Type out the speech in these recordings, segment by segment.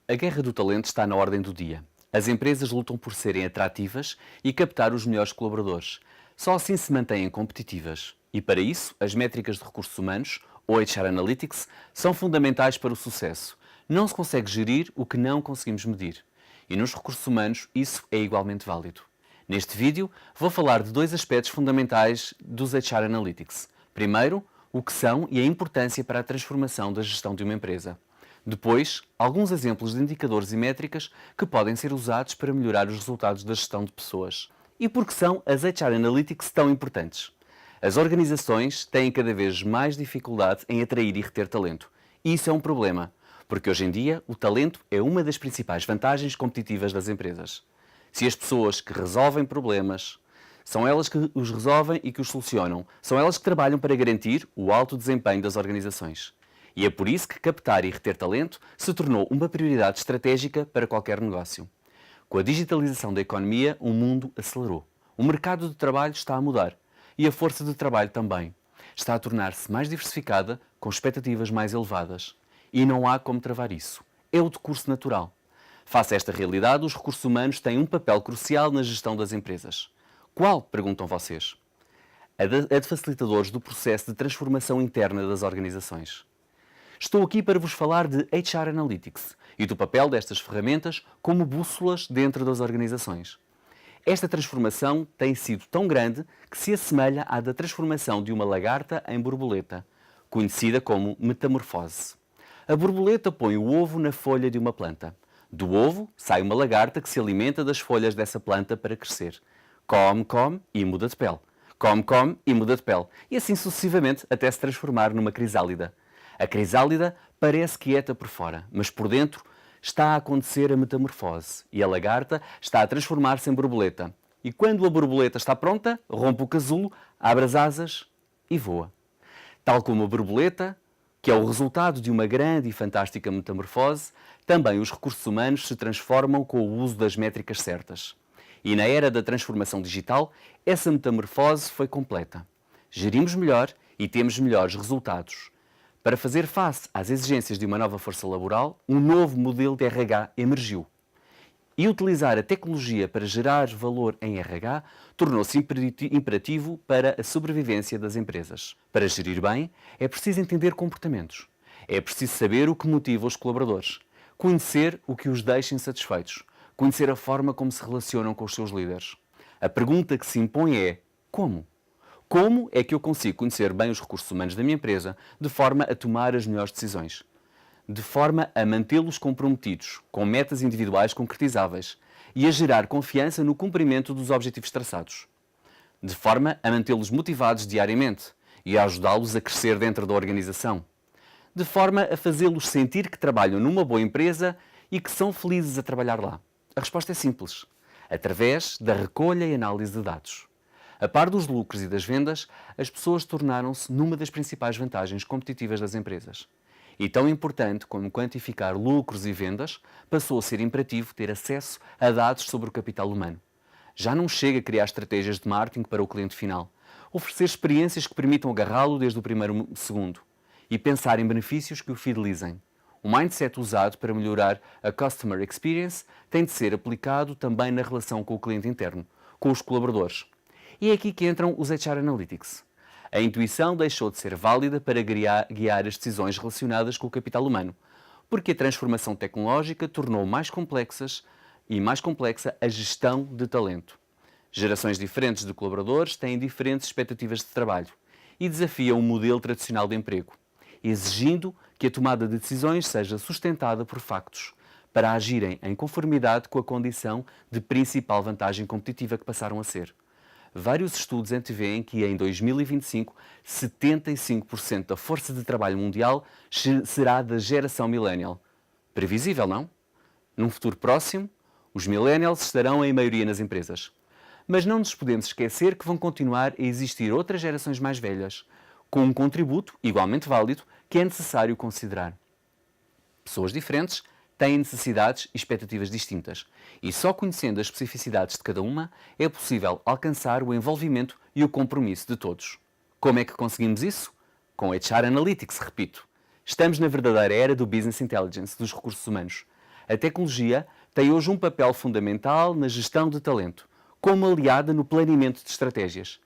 A guerra do talento está na ordem do dia. As empresas lutam por serem atrativas e captar os melhores colaboradores. Só assim se mantêm competitivas. E para isso, as métricas de recursos humanos, ou HR Analytics, são fundamentais para o sucesso. Não se consegue gerir o que não conseguimos medir. E nos recursos humanos, isso é igualmente válido. Neste vídeo, vou falar de dois aspectos fundamentais dos HR Analytics. Primeiro, o que são e a importância para a transformação da gestão de uma empresa. Depois, alguns exemplos de indicadores e métricas que podem ser usados para melhorar os resultados da gestão de pessoas. E por que são as HR Analytics tão importantes? As organizações têm cada vez mais dificuldade em atrair e reter talento. E isso é um problema, porque hoje em dia o talento é uma das principais vantagens competitivas das empresas. Se as pessoas que resolvem problemas são elas que os resolvem e que os solucionam, são elas que trabalham para garantir o alto desempenho das organizações. E é por isso que captar e reter talento se tornou uma prioridade estratégica para qualquer negócio. Com a digitalização da economia, o mundo acelerou. O mercado de trabalho está a mudar e a força de trabalho também. Está a tornar-se mais diversificada, com expectativas mais elevadas. E não há como travar isso. É o decurso natural. Face a esta realidade, os recursos humanos têm um papel crucial na gestão das empresas. Qual? Perguntam vocês. A de facilitadores do processo de transformação interna das organizações. Estou aqui para vos falar de HR Analytics e do papel destas ferramentas como bússolas dentro das organizações. Esta transformação tem sido tão grande que se assemelha à da transformação de uma lagarta em borboleta, conhecida como metamorfose. A borboleta põe o ovo na folha de uma planta. Do ovo sai uma lagarta que se alimenta das folhas dessa planta para crescer. Come e muda de pele. Come e muda de pele. E assim sucessivamente até se transformar numa crisálida. A crisálida parece quieta por fora, mas por dentro está a acontecer a metamorfose e a lagarta está a transformar-se em borboleta. E quando a borboleta está pronta, rompe o casulo, abre as asas e voa. Tal como a borboleta, que é o resultado de uma grande e fantástica metamorfose, também os recursos humanos se transformam com o uso das métricas certas. E na era da transformação digital, essa metamorfose foi completa. Gerimos melhor e temos melhores resultados. Para fazer face às exigências de uma nova força laboral, um novo modelo de RH emergiu. E utilizar a tecnologia para gerar valor em RH tornou-se imperativo para a sobrevivência das empresas. Para gerir bem, é preciso entender comportamentos. É preciso saber o que motiva os colaboradores, conhecer o que os deixa insatisfeitos, conhecer a forma como se relacionam com os seus líderes. A pergunta que se impõe é: como? Como é que eu consigo conhecer bem os recursos humanos da minha empresa de forma a tomar as melhores decisões? De forma a mantê-los comprometidos, com metas individuais concretizáveis e a gerar confiança no cumprimento dos objetivos traçados. De forma a mantê-los motivados diariamente e a ajudá-los a crescer dentro da organização. De forma a fazê-los sentir que trabalham numa boa empresa e que são felizes a trabalhar lá. A resposta é simples: através da recolha e análise de dados. A par dos lucros e das vendas, as pessoas tornaram-se numa das principais vantagens competitivas das empresas. E tão importante como quantificar lucros e vendas, passou a ser imperativo ter acesso a dados sobre o capital humano. Já não chega a criar estratégias de marketing para o cliente final, oferecer experiências que permitam agarrá-lo desde o primeiro segundo e pensar em benefícios que o fidelizem. O mindset usado para melhorar a Customer Experience tem de ser aplicado também na relação com o cliente interno, com os colaboradores. E é aqui que entram os HR Analytics. A intuição deixou de ser válida para guiar as decisões relacionadas com o capital humano, porque a transformação tecnológica tornou mais complexa a gestão de talento. Gerações diferentes de colaboradores têm diferentes expectativas de trabalho e desafiam o modelo tradicional de emprego, exigindo que a tomada de decisões seja sustentada por factos, para agirem em conformidade com a condição de principal vantagem competitiva que passaram a ser. Vários estudos antevêem que em 2025, 75% da força de trabalho mundial será da geração millennial. Previsível, não? Num futuro próximo, os millennials estarão em maioria nas empresas. Mas não nos podemos esquecer que vão continuar a existir outras gerações mais velhas, com um contributo igualmente válido que é necessário considerar. Pessoas diferentes têm necessidades e expectativas distintas, e só conhecendo as especificidades de cada uma é possível alcançar o envolvimento e o compromisso de todos. Como é que conseguimos isso? Com HR Analytics, repito. Estamos na verdadeira era do Business Intelligence, dos recursos humanos. A tecnologia tem hoje um papel fundamental na gestão de talento, como aliada no planeamento de estratégias.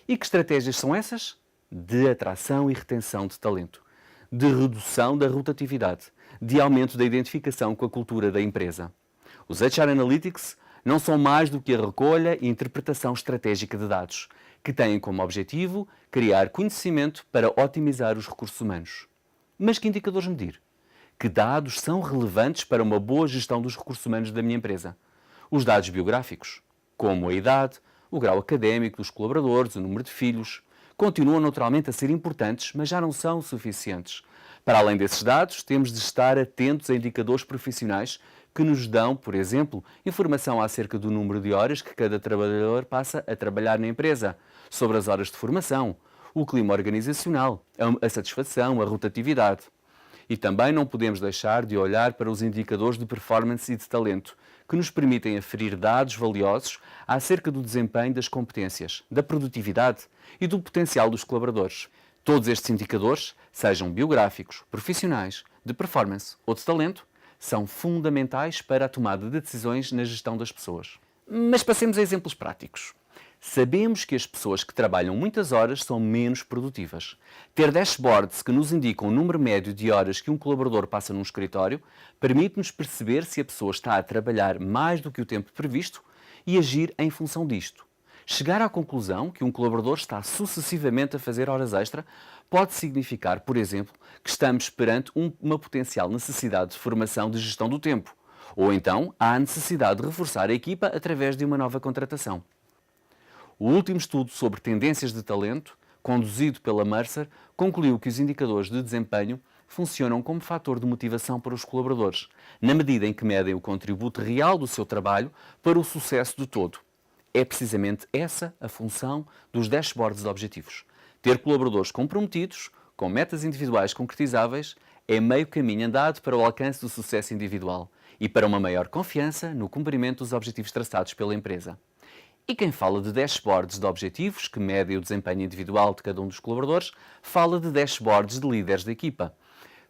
E que estratégias são essas? De atração e retenção de talento, de redução da rotatividade, de aumento da identificação com a cultura da empresa. Os HR Analytics não são mais do que a recolha e interpretação estratégica de dados, que têm como objetivo criar conhecimento para otimizar os recursos humanos. Mas que indicadores medir? Que dados são relevantes para uma boa gestão dos recursos humanos da minha empresa? Os dados biográficos, como a idade, o grau académico dos colaboradores, o número de filhos, continuam naturalmente a ser importantes, mas já não são suficientes. Para além desses dados, temos de estar atentos a indicadores profissionais que nos dão, por exemplo, informação acerca do número de horas que cada trabalhador passa a trabalhar na empresa, sobre as horas de formação, o clima organizacional, a satisfação, a rotatividade. E também não podemos deixar de olhar para os indicadores de performance e de talento, que nos permitem aferir dados valiosos acerca do desempenho das competências, da produtividade e do potencial dos colaboradores. Todos estes indicadores, sejam biográficos, profissionais, de performance ou de talento, são fundamentais para a tomada de decisões na gestão das pessoas. Mas passemos a exemplos práticos. Sabemos que as pessoas que trabalham muitas horas são menos produtivas. Ter dashboards que nos indicam o número médio de horas que um colaborador passa num escritório permite-nos perceber se a pessoa está a trabalhar mais do que o tempo previsto e agir em função disto. Chegar à conclusão que um colaborador está sucessivamente a fazer horas extra pode significar, por exemplo, que estamos perante uma potencial necessidade de formação de gestão do tempo, ou então há a necessidade de reforçar a equipa através de uma nova contratação. O último estudo sobre tendências de talento, conduzido pela Mercer, concluiu que os indicadores de desempenho funcionam como fator de motivação para os colaboradores, na medida em que medem o contributo real do seu trabalho para o sucesso do todo. É precisamente essa a função dos dashboards de objetivos. Ter colaboradores comprometidos, com metas individuais concretizáveis, é meio caminho andado para o alcance do sucesso individual e para uma maior confiança no cumprimento dos objetivos traçados pela empresa. E quem fala de dashboards de objetivos, que medem o desempenho individual de cada um dos colaboradores, fala de dashboards de líderes da equipa.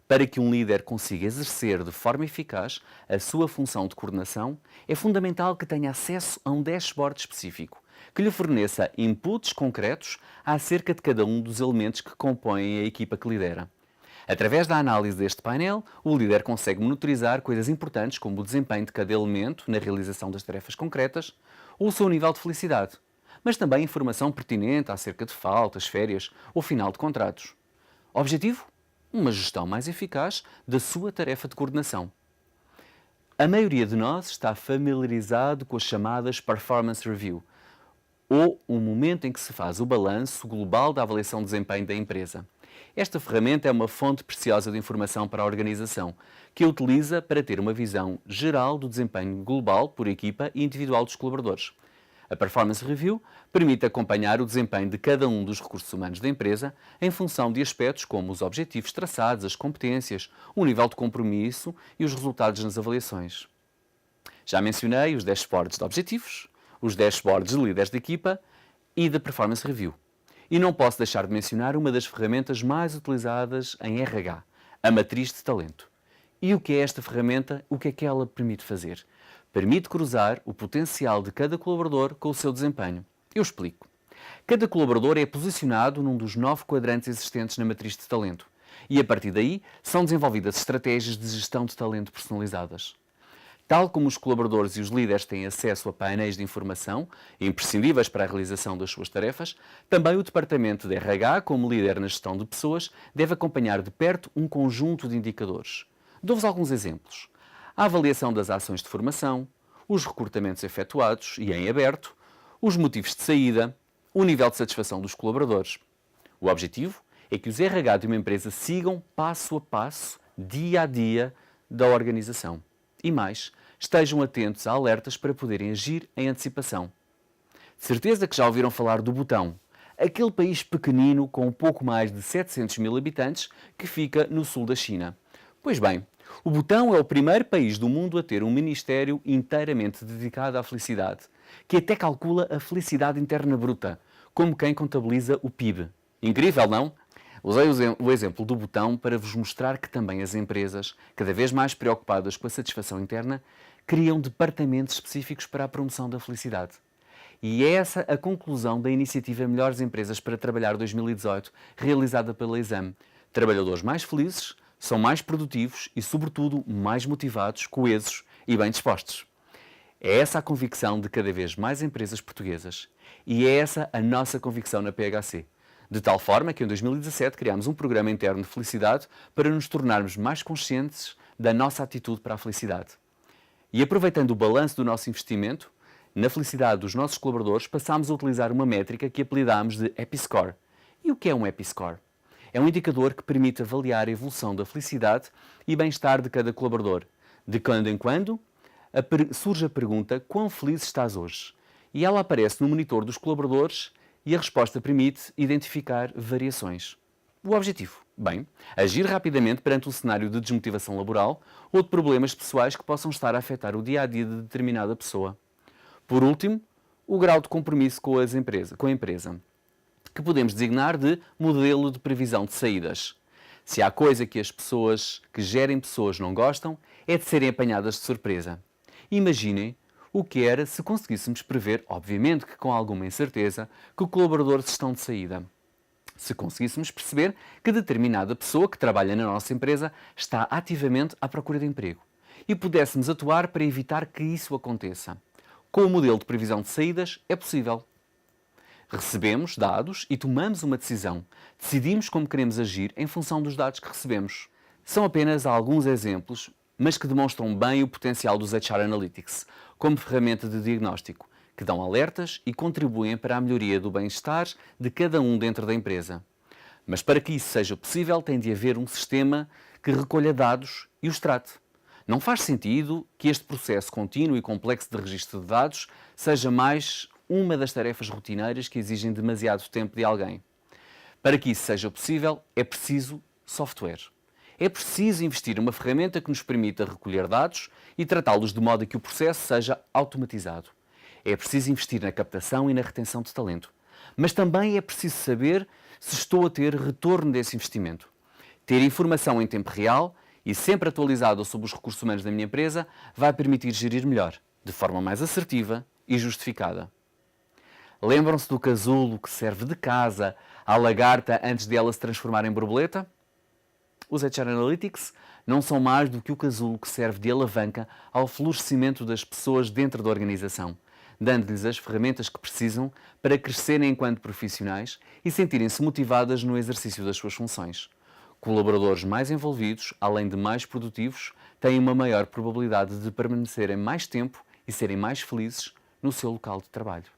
Para que um líder consiga exercer de forma eficaz a sua função de coordenação, é fundamental que tenha acesso a um dashboard específico, que lhe forneça inputs concretos acerca de cada um dos elementos que compõem a equipa que lidera. Através da análise deste painel, o líder consegue monitorizar coisas importantes como o desempenho de cada elemento na realização das tarefas concretas ou o seu nível de felicidade, mas também informação pertinente acerca de faltas, férias ou final de contratos. Objetivo? Uma gestão mais eficaz da sua tarefa de coordenação. A maioria de nós está familiarizado com as chamadas Performance Review, ou um momento em que se faz o balanço global da avaliação de desempenho da empresa. Esta ferramenta é uma fonte preciosa de informação para a organização, que a utiliza para ter uma visão geral do desempenho global por equipa e individual dos colaboradores. A Performance Review permite acompanhar o desempenho de cada um dos recursos humanos da empresa em função de aspectos como os objetivos traçados, as competências, o nível de compromisso e os resultados nas avaliações. Já mencionei os dashboards de objetivos, os dashboards de líderes de equipa e da Performance Review. E não posso deixar de mencionar uma das ferramentas mais utilizadas em RH, a matriz de talento. E o que é esta ferramenta? O que é que ela permite fazer? Permite cruzar o potencial de cada colaborador com o seu desempenho. Eu explico. Cada colaborador é posicionado num dos 9 quadrantes existentes na matriz de talento e, a partir daí, são desenvolvidas estratégias de gestão de talento personalizadas. Tal como os colaboradores e os líderes têm acesso a painéis de informação imprescindíveis para a realização das suas tarefas, também o Departamento de RH, como líder na gestão de pessoas, deve acompanhar de perto um conjunto de indicadores. Dou-vos alguns exemplos. A avaliação das ações de formação, os recrutamentos efetuados e em aberto, os motivos de saída, o nível de satisfação dos colaboradores. O objetivo é que os RH de uma empresa sigam passo a passo, dia a dia, da organização. E mais, estejam atentos a alertas para poderem agir em antecipação. De certeza que já ouviram falar do Butão, aquele país pequenino com um pouco mais de 700 mil habitantes que fica no sul da China. Pois bem, o Butão é o primeiro país do mundo a ter um ministério inteiramente dedicado à felicidade, que até calcula a felicidade interna bruta, como quem contabiliza o PIB. Incrível, não? Usei o exemplo do botão para vos mostrar que também as empresas, cada vez mais preocupadas com a satisfação interna, criam departamentos específicos para a promoção da felicidade. E é essa a conclusão da iniciativa Melhores Empresas para Trabalhar 2018, realizada pela Exame. Trabalhadores mais felizes são mais produtivos e, sobretudo, mais motivados, coesos e bem dispostos. É essa a convicção de cada vez mais empresas portuguesas. E é essa a nossa convicção na PHC. De tal forma que em 2017 criámos um programa interno de felicidade para nos tornarmos mais conscientes da nossa atitude para a felicidade. E aproveitando o balanço do nosso investimento na felicidade dos nossos colaboradores, passámos a utilizar uma métrica que apelidámos de Episcore. E o que é um Episcore? É um indicador que permite avaliar a evolução da felicidade e bem-estar de cada colaborador. De quando em quando, surge a pergunta: quão feliz estás hoje? E ela aparece no monitor dos colaboradores e a resposta permite identificar variações. O objetivo? Bem, agir rapidamente perante um cenário de desmotivação laboral ou de problemas pessoais que possam estar a afetar o dia-a-dia de determinada pessoa. Por último, o grau de compromisso com a empresa, que podemos designar de modelo de previsão de saídas. Se há coisa que as pessoas que gerem pessoas não gostam, é de serem apanhadas de surpresa. Imaginem o que era se conseguíssemos prever, obviamente que com alguma incerteza, que colaboradores estão de saída. Se conseguíssemos perceber que determinada pessoa que trabalha na nossa empresa está ativamente à procura de emprego e pudéssemos atuar para evitar que isso aconteça. Com o modelo de previsão de saídas é possível. Recebemos dados e tomamos uma decisão. Decidimos como queremos agir em função dos dados que recebemos. São apenas alguns exemplos, mas que demonstram bem o potencial dos HR Analytics como ferramenta de diagnóstico, que dão alertas e contribuem para a melhoria do bem-estar de cada um dentro da empresa. Mas para que isso seja possível, tem de haver um sistema que recolha dados e os trate. Não faz sentido que este processo contínuo e complexo de registro de dados seja mais uma das tarefas rotineiras que exigem demasiado tempo de alguém. Para que isso seja possível, é preciso software. É preciso investir numa ferramenta que nos permita recolher dados e tratá-los de modo a que o processo seja automatizado. É preciso investir na captação e na retenção de talento. Mas também é preciso saber se estou a ter retorno desse investimento. Ter informação em tempo real e sempre atualizada sobre os recursos humanos da minha empresa vai permitir gerir melhor, de forma mais assertiva e justificada. Lembram-se do casulo que serve de casa à lagarta antes de ela se transformar em borboleta? Os HR Analytics não são mais do que o casulo que serve de alavanca ao florescimento das pessoas dentro da organização, dando-lhes as ferramentas que precisam para crescerem enquanto profissionais e sentirem-se motivadas no exercício das suas funções. Colaboradores mais envolvidos, além de mais produtivos, têm uma maior probabilidade de permanecerem mais tempo e serem mais felizes no seu local de trabalho.